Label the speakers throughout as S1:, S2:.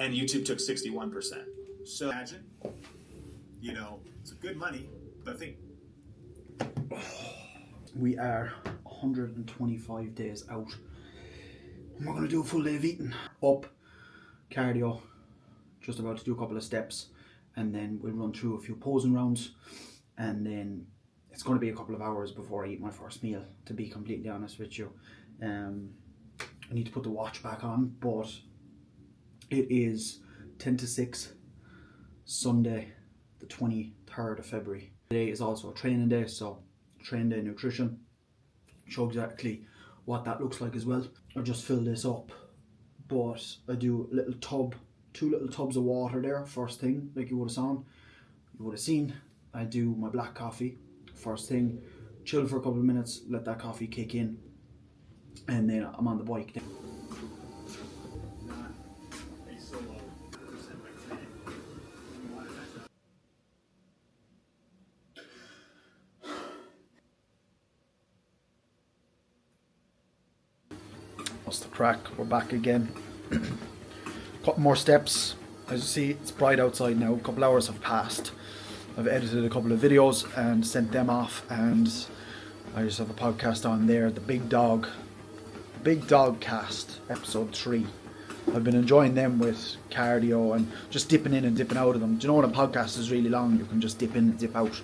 S1: and YouTube took 61%. So imagine, it's good money, but I think
S2: we are 125 days out. And we're going to do a full day of eating. Up, cardio, just about to do a couple of steps, and then we'll run through a few posing rounds, and then it's going to be a couple of hours before I eat my first meal, to be completely honest with you. I need to put the watch back on, but it is 10 to 6, Sunday, the 23rd of February. Today is also a training day, so train day nutrition. Show exactly what that looks like as well. I just fill this up, but I do a little tub, 2 little tubs of water there first thing, like you would have seen. I do my black coffee first thing, chill for a couple of minutes, let that coffee kick in, and then I'm on the bike. What's the crack? We're back again. Couple more steps. As you see, it's bright outside now. A couple hours have passed. I've edited a couple of videos and sent them off, and I just have a podcast on there, the Big Dog Cast, episode 3. I've been enjoying them with cardio and just dipping in and dipping out of them. Do you know when a podcast is really long, you can just dip in and dip out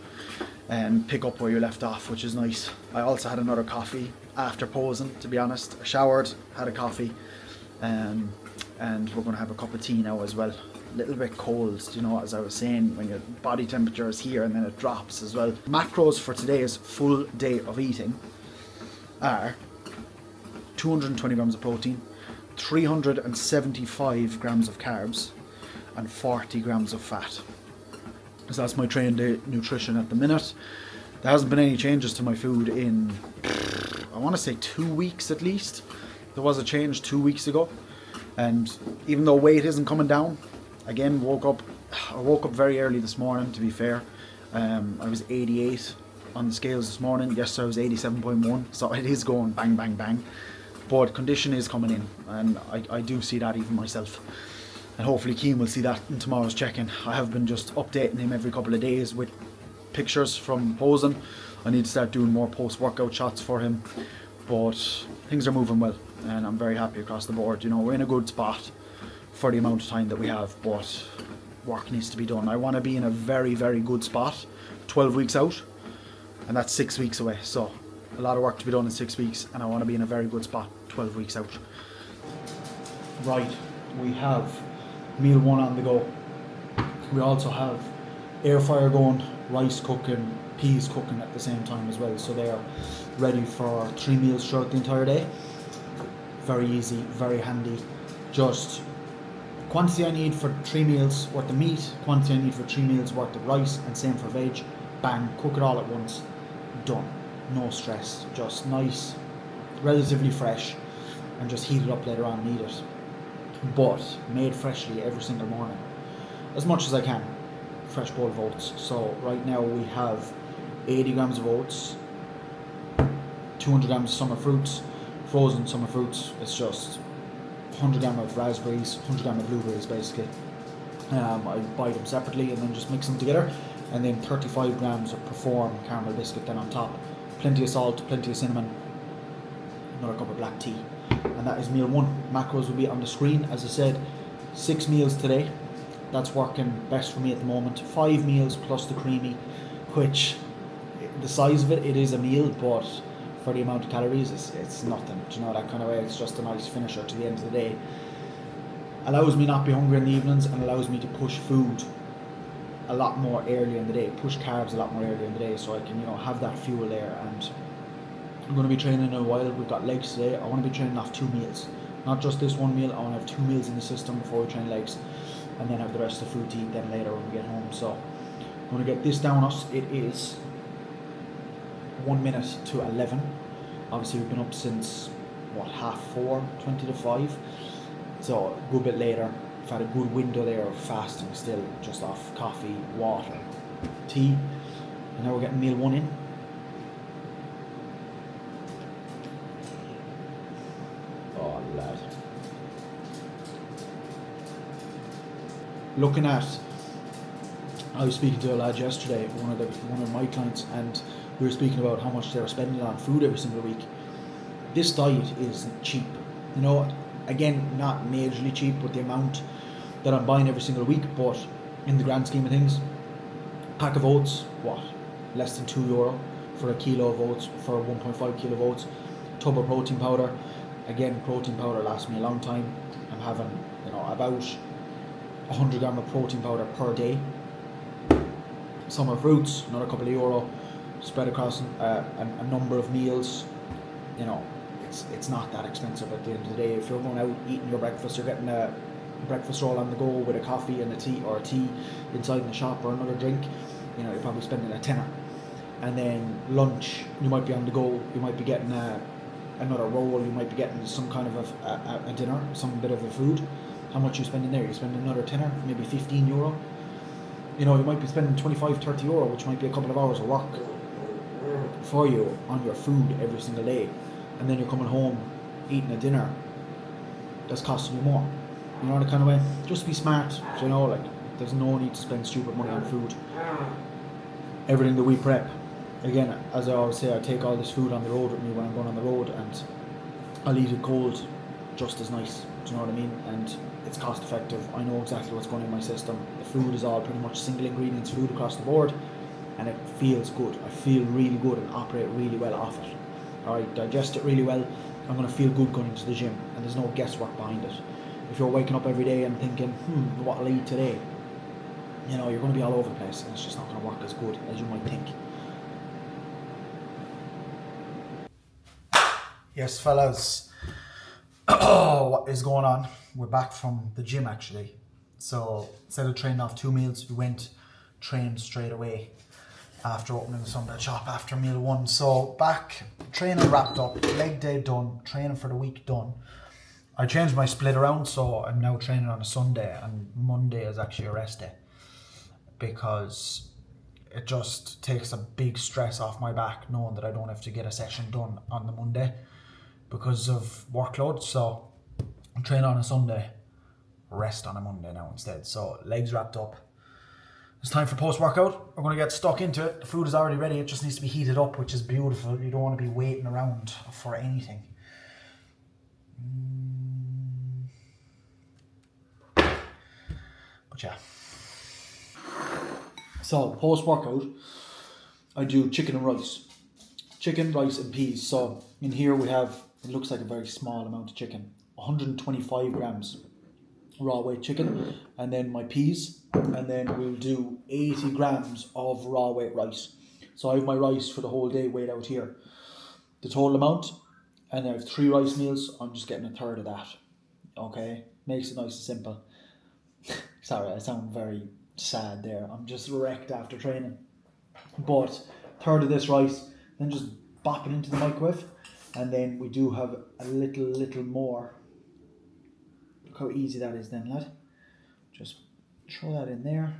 S2: and pick up where you left off, which is nice. I also had another coffee after posing, to be honest. I showered, had a coffee, and we're going to have a cup of tea now as well. A little bit cold, as I was saying, when your body temperature is here and then it drops as well. Macros for today's full day of eating are 220 grams of protein, 375 grams of carbs, and 40 grams of fat. So that's my training day nutrition at the minute. There hasn't been any changes to my food in, I want to say 2 weeks at least. There was a change 2 weeks ago, and even though weight isn't coming down, again, I woke up very early this morning, to be fair. I was 88 on the scales this morning. Yesterday I was 87.1, so it is going bang, bang, bang. But condition is coming in, and I do see that even myself. And hopefully Keane will see that in tomorrow's check-in. I have been just updating him every couple of days with pictures from posing. I need to start doing more post-workout shots for him. But things are moving well, and I'm very happy across the board. We're in a good spot for the amount of time that we have, but work needs to be done. I want to be in a very, very good spot 12 weeks out, and that's 6 weeks away. So a lot of work to be done in 6 weeks, and I want to be in a very good spot 12 weeks out. Right, we have meal 1 on the go. We also have air fryer going, rice cooking, peas cooking at the same time as well, so they are ready for 3 meals throughout the entire day. Very easy, very handy. Just quantity I need for 3 meals worth of meat, quantity I need for 3 meals worth of rice, and same for veg. Bang, cook it all at once, done. No stress, just nice, relatively fresh, and just heat it up later on and eat it. But made freshly every single morning, as much as I can. Fresh bowl of oats. So right now we have 80 grams of oats, 200 grams of summer fruits, frozen summer fruits. It's just 100 grams of raspberries, 100 grams of blueberries basically. I buy them separately and then just mix them together, and then 35 grams of Perform caramel biscuit then on top. Plenty of salt, plenty of cinnamon, another cup of black tea, and that is meal 1. Macros will be on the screen. As I said, 6 meals today. That's working best for me at the moment. 5 meals plus the creamy, which the size of it is a meal, but for the amount of calories, it's nothing. Do you know, that kind of way? It's just a nice finisher to the end of the day. Allows me not be hungry in the evenings, and allows me to push food a lot more early in the day, push carbs a lot more early in the day, so I can have that fuel there. And I'm going to be training in a while. We've got legs today. I want to be training off 2 meals, not just this 1 meal. I want to have 2 meals in the system before we train legs, and then have the rest of the food to eat then later when we get home. So I'm going to get this down us. It is 1 minute to 11. Obviously we've been up since 4:30, 20 to 5, so a good bit later. I've had a good window there of fasting still, just off coffee, water, tea, and now we're getting meal 1 in. Oh lad. looking at, I was speaking to a lad yesterday, one of my clients, and we were speaking about how much they were spending on food every single week. This diet is cheap, you know. Again, not majorly cheap with the amount that I'm buying every single week, but in the grand scheme of things, pack of oats, what, less than €2 for a kilo of oats, for 1.5 kilo of oats. Tub of protein powder, again, protein powder lasts me a long time. I'm having, you know, about 100 gram of protein powder per day. Summer fruits, another couple of euro, spread across a number of meals. You know, it's not that expensive at the end of the day. If you're going out eating your breakfast, you're getting a breakfast roll on the go with a coffee and a tea inside in the shop, or another drink. You know, you're probably spending a tenner. And then lunch, you might be on the go. You might be getting another roll. You might be getting some kind of a dinner, some bit of a food. How much you spending there? You spend another tenner, maybe €15. You know, you might be spending 25, €30, which might be a couple of hours of work for you on your food every single day. And then you're coming home, eating a dinner that's costing you more. You know, the kind of way. Just be smart. You know, like, there's no need to spend stupid money on food. Everything that we prep. Again, as I always say, I take all this food on the road with me when I'm going on the road, and I'll eat it cold, just as nice. Do you know what I mean? And it's cost effective. I know exactly what's going in my system. The food is all pretty much single ingredients food across the board, and it feels good. I feel really good and operate really well off it. Alright, digest it really well. I'm going to feel good going into the gym, and there's no guesswork behind it. If you're waking up every day and thinking, what will I eat today? You know, you're going to be all over the place, and it's just not going to work as good as you might think. Yes, fellas. What is going on? We're back from the gym, actually. So instead of training off 2 meals, we went trained straight away after opening the Sunday shop after meal 1. So back, training wrapped up, leg day done, training for the week done. I changed my split around, so I'm now training on a Sunday, and Monday is actually a rest day, because it just takes a big stress off my back knowing that I don't have to get a session done on the Monday because of workload. So I'm training on a Sunday, rest on a Monday now instead. So legs wrapped up. It's time for post-workout. We're going to get stuck into it. The food is already ready. It just needs to be heated up, which is beautiful. You don't want to be waiting around for anything. But yeah. So post-workout, I do chicken and rice. Chicken, rice and peas. So in here we have, it looks like a very small amount of chicken. 125 grams raw weight chicken, and then my peas, and then we'll do 80 grams of raw weight rice. So I have my rice for the whole day weighed out here, the total amount, and I have 3 rice meals. I'm just getting a third of that. Okay, makes it nice and simple. Sorry, I sound very sad there. I'm just wrecked after training. But third of this rice, then just bop it into the microwave, and then we do have a little more. Look how easy that is then, lad. Just throw that in there.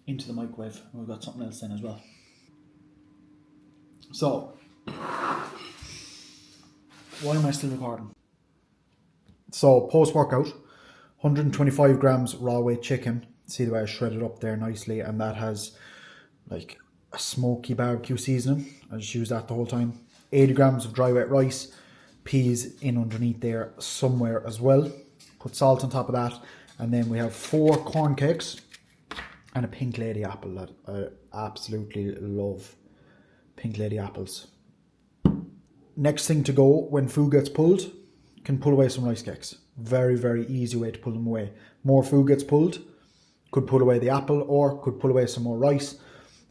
S2: Into the microwave. And we've got something else then as well. So, why am I still recording? So, post-workout, 125 grams raw weight chicken. See the way I shredded up there nicely, and that has like a smoky barbecue seasoning. I just use that the whole time. 80 grams of dry wet rice, peas in underneath there somewhere as well. Put salt on top of that, and then we have 4 corn cakes and a pink lady apple that I absolutely love. Pink lady apples. Next thing to go when food gets pulled, can pull away some rice cakes. Very, very easy way to pull them away. More food gets pulled, could pull away the apple or could pull away some more rice,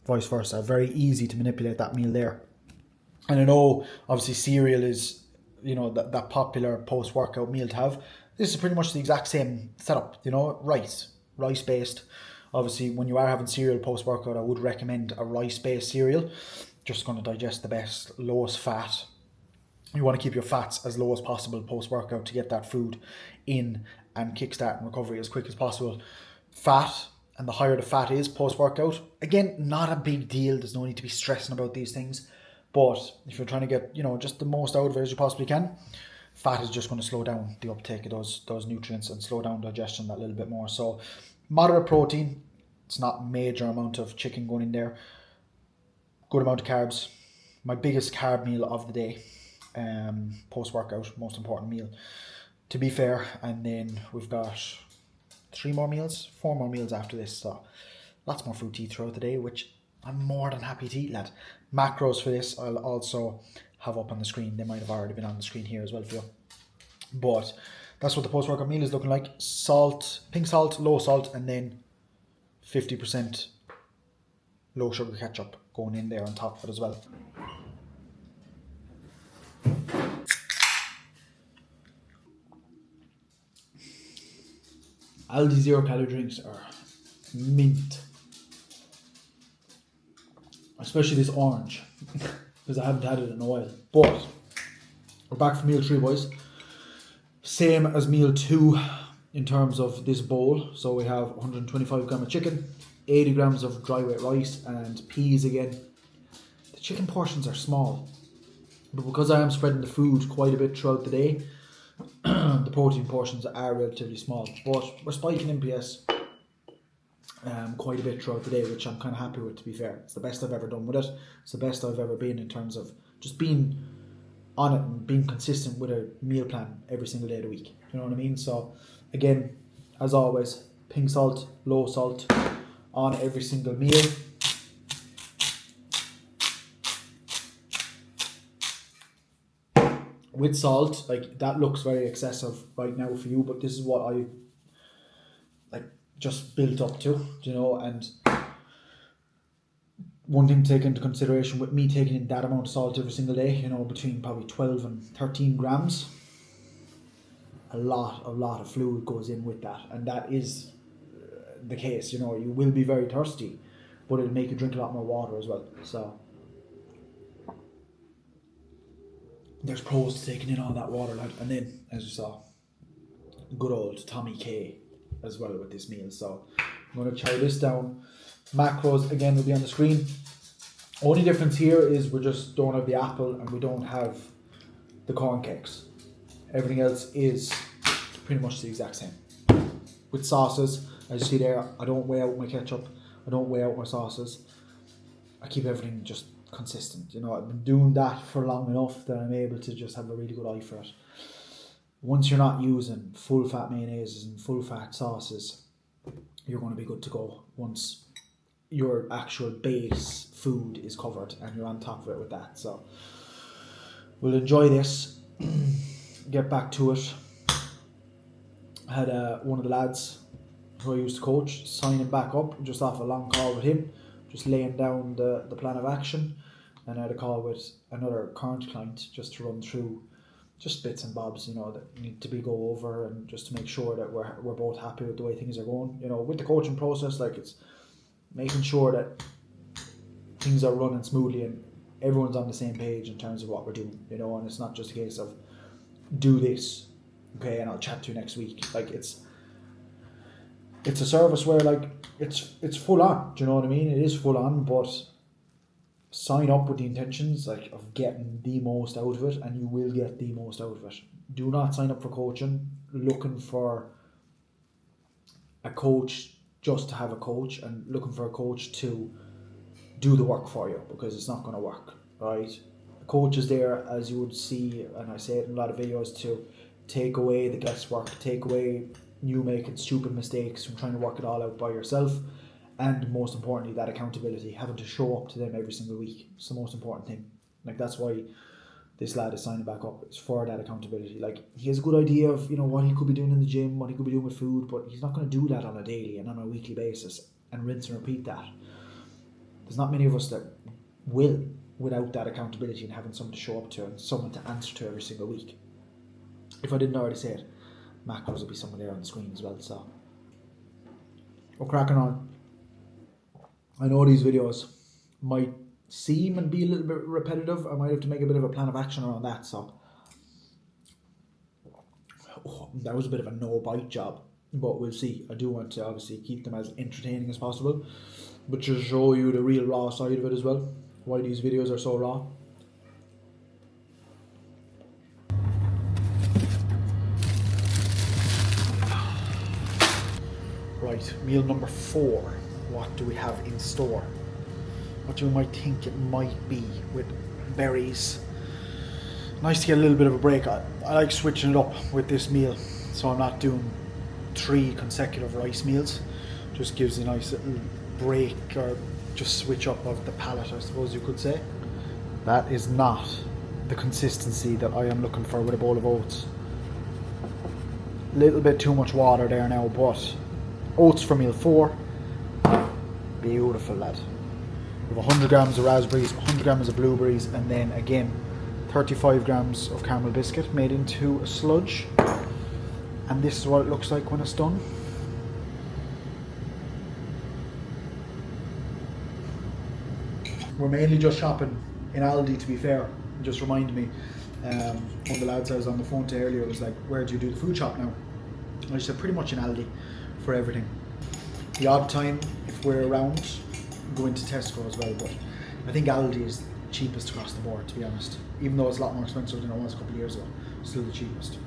S2: vice versa. Very easy to manipulate that meal there. And I know obviously cereal is, you know, that popular post-workout meal to have. This is pretty much the exact same setup, you know, rice based. Obviously when you are having cereal post-workout, I would recommend a rice based cereal. Just going to digest the best, lowest fat. You want to keep your fats as low as possible post-workout to get that food in and kickstart and recovery as quick as possible. Fat, and the higher the fat is post-workout, again, not a big deal. There's no need to be stressing about these things. But if you're trying to get, you know, just the most out of it as you possibly can, fat is just going to slow down the uptake of those nutrients and slow down digestion that little bit more. So moderate protein, it's not major amount of chicken going in there, good amount of carbs. My biggest carb meal of the day, post-workout, most important meal, to be fair. And then we've got 4 more meals after this, so lots more food to eat throughout the day, which I'm more than happy to eat, lad. Macros for this I'll also have up on the screen. They might have already been on the screen here as well for you. But that's what the post-workout meal is looking like. Salt, pink salt, low salt, and then 50% low sugar ketchup going in there on top of it as well. Aldi 0 calorie drinks are mint. Especially this orange, because I haven't had it in a while. But we're back for meal 3, boys. Same as meal 2 in terms of this bowl. So we have 125 gram of chicken, 80 grams of dry weight rice, and peas again. The chicken portions are small, but because I am spreading the food quite a bit throughout the day, the protein portions are relatively small. But we're spiking NPS quite a bit throughout the day, which I'm kind of happy with, to be fair. It's the best I've ever done with it. It's the best I've ever been in terms of just being on it and being consistent with a meal plan every single day of the week. You know what I mean? So again, as always, pink salt, low salt on every single meal. With salt, like, that looks very excessive right now for you, but this is what I just built up to, you know. And one thing to take into consideration with me taking in that amount of salt every single day, you know, between probably 12 and 13 grams, a lot of fluid goes in with that, and that is the case. You know, you will be very thirsty, but it'll make you drink a lot more water as well. So there's pros to taking in all that water, lad. And then, as you saw, good old Tommy K as well with this meal. So I'm going to chow this down. Macros again will be on the screen. Only difference here is we just don't have the apple and we don't have the corn cakes. Everything else is pretty much the exact same. With sauces, as you see there, I don't weigh out my ketchup, I don't weigh out my sauces. I keep everything just consistent. You know, I've been doing that for long enough that I'm able to just have a really good eye for it. Once you're not using full fat mayonnaises and full fat sauces, you're going to be good to go once your actual base food is covered and you're on top of it with that. So we'll enjoy this, get back to it. I had one of the lads who I used to coach signing back up just off a long call with him, just laying down the plan of action. And I had a call with another current client just to run through just bits and bobs, you know, that need to be go over, and just to make sure that we're both happy with the way things are going. You know, with the coaching process, like, it's making sure that things are running smoothly and everyone's on the same page in terms of what we're doing, you know. And it's not just a case of do this, okay, and I'll chat to you next week. Like, it's a service where, like, it's full on, do you know what I mean? It is full on, but sign up with the intentions, like, of getting the most out of it, and you will get the most out of it. Do not sign up for coaching looking for a coach just to have a coach, and looking for a coach to do the work for you, because it's not going to work, right? A coach is there, as you would see, and I say it in a lot of videos, to take away the guesswork, take away you making stupid mistakes from trying to work it all out by yourself. And most importantly, that accountability, having to show up to them every single week. It's the most important thing. Like, that's why this lad is signing back up. It's for that accountability. Like, he has a good idea of, you know, what he could be doing in the gym, what he could be doing with food, but he's not going to do that on a daily and on a weekly basis and rinse and repeat that. There's not many of us that will, without that accountability and having someone to show up to and someone to answer to every single week. If I didn't already say it, macros will be somewhere there on the screen as well. So we're cracking on. I know these videos might seem and be a little bit repetitive. I might have to make a bit of a plan of action around that. So that was a bit of a no-bite job, but we'll see. I do want to obviously keep them as entertaining as possible, but to show you the real raw side of it as well, why these videos are so raw. Right, meal number 4. What do we have in store? What you might think it might be with berries. Nice to get a little bit of a break. I like switching it up with this meal, so I'm not doing 3 consecutive rice meals. Just gives a nice little break, or just switch up of the palate, I suppose you could say. That is not the consistency that I am looking for with a bowl of oats. A little bit too much water there now, but oats for meal 4. Beautiful, lad. We have 100 grams of raspberries, 100 grams of blueberries, and then again 35 grams of caramel biscuit made into a sludge. And this is what it looks like when it's done. We're mainly just shopping in Aldi, to be fair. It just reminded me, one of the lads I was on the phone to earlier was like, where do you do the food shop now? And I said pretty much in Aldi for everything. The odd time, if we're around, go into Tesco as well, but I think Aldi is cheapest across the board, to be honest. Even though it's a lot more expensive than it was a couple of years ago, still the cheapest.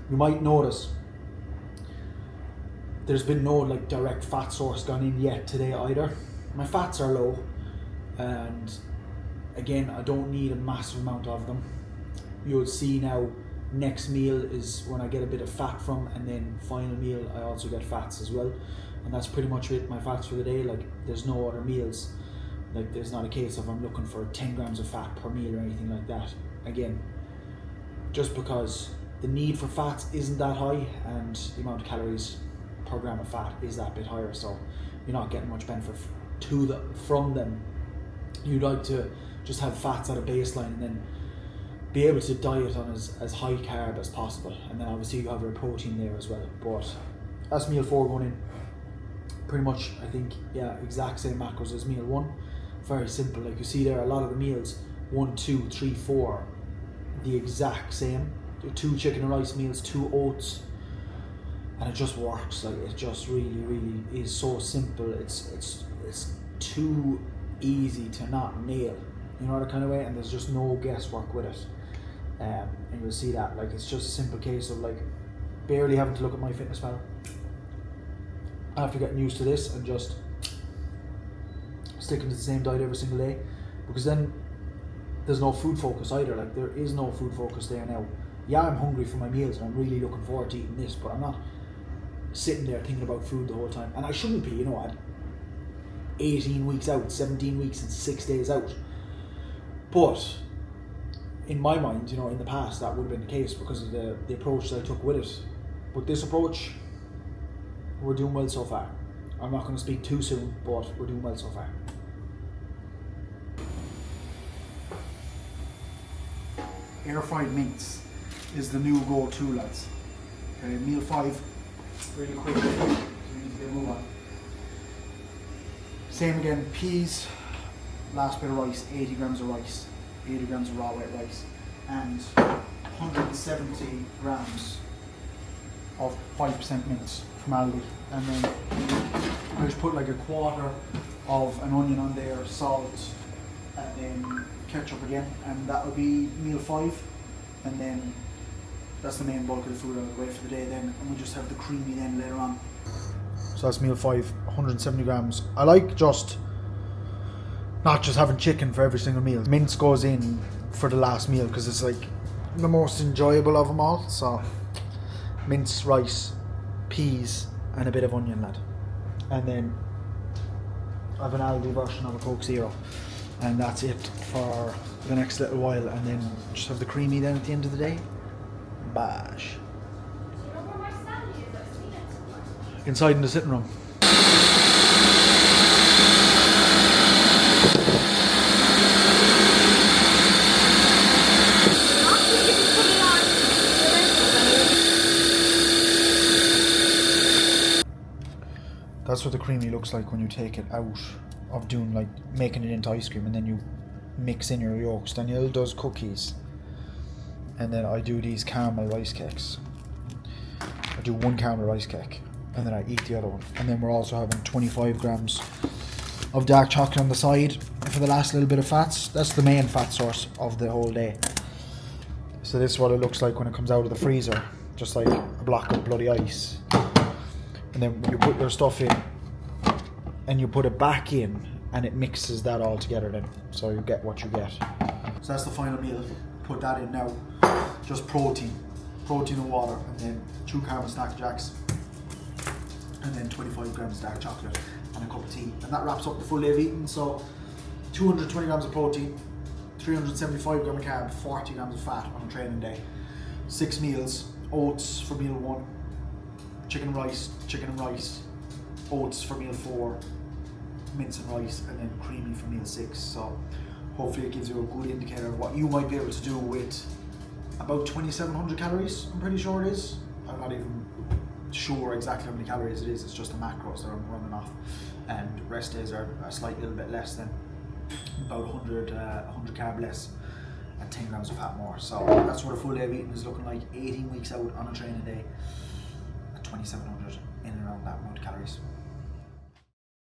S2: You might notice there's been no like direct fat source gone in yet today either. My fats are low, and again, I don't need a massive amount of them. You'll see now, next meal is when I get a bit of fat from, and then final meal I also get fats as well. And that's pretty much it, my fats for the day. Like, there's no other meals. Like, there's not a case of I'm looking for 10 grams of fat per meal or anything like that. Again, just because the need for fats isn't that high, and the amount of calories per gram of fat is that bit higher, so you're not getting much benefit from them. You'd like to just have fats at a baseline and then be able to diet on as high carb as possible, and then obviously you have your protein there as well. But that's meal 4 going in. Pretty much, I think, yeah, exact same macros as meal 1. Very simple. Like you see there, a lot of the meals 1, 2, 3, 4, the exact same. 2 chicken and rice meals, 2 oats, and it just works. Like, it just really is so simple. It's too easy to not nail, you know, that kind of way, and there's just no guesswork with it. And you'll see that, like, it's just a simple case of like barely having to look at MyFitnessPal after getting used to this and just sticking to the same diet every single day, because then there's no food focus either. Like, there is no food focus there now. Yeah, I'm hungry for my meals and I'm really looking forward to eating this, but I'm not sitting there thinking about food the whole time. And I shouldn't be, you know. I'm 18 weeks out, 17 weeks and 6 days out. But in my mind, you know, in the past that would have been the case because of the approach that I took with it. But this approach, we're doing well so far. I'm not going to speak too soon, but we're doing well so far. Air fried mince is the new go-to, lads. Okay, meal 5, really quick. So we need to get a move on. Same again, peas, last bit of rice, 80 grams of rice, 80 grams of raw white rice, and 170 grams of 5% mince from Aldi. And then I just put like a quarter of an onion on there, salt, and then ketchup again, and that will be meal 5. And then that's the main bulk of the food I'll go away for the day then, and we just have the creamy then later on. So that's meal 5, 170 grams. I like just not just having chicken for every single meal. Mince goes in for the last meal because it's like the most enjoyable of them all. So mince, rice, peas, and a bit of onion, lad. And then I have an Aldi version of a Coke Zero, and that's it for the next little while. And then just have the creamy then at the end of the day. Bash. Inside in the sitting room. That's what the creamy looks like when you take it out of doing, like, making it into ice cream, and then you mix in your yolks. Danielle does cookies, and then I do these caramel rice cakes. I do 1 caramel rice cake, and then I eat the other one. And then we're also having 25 grams of dark chocolate on the side for the last little bit of fats. That's the main fat source of the whole day. So this is what it looks like when it comes out of the freezer, just like a block of bloody ice. And then you put your stuff in, and you put it back in, and it mixes that all together then. So you get what you get. So that's the final meal. Put that in now. Just protein and water, and then 2 caramel snack jacks, and then 25 grams of dark chocolate, and a cup of tea. And that wraps up the full day of eating. So 220 grams of protein, 375 grams of carb, 40 grams of fat on a training day. 6 meals, oats for meal 1, chicken and rice, oats for meal 4, mince and rice, and then creamy for meal 6. So hopefully it gives you a good indicator of what you might be able to do with about 2,700 calories, I'm pretty sure it is. I'm not even sure exactly how many calories it is, it's just the macros that I'm running off. And rest days are a slight little bit less than about 100 carb less and 10 grams of fat more. So that's what a full day of eating is looking like, 18 weeks out on a training day at 2,700, in and around that amount of calories.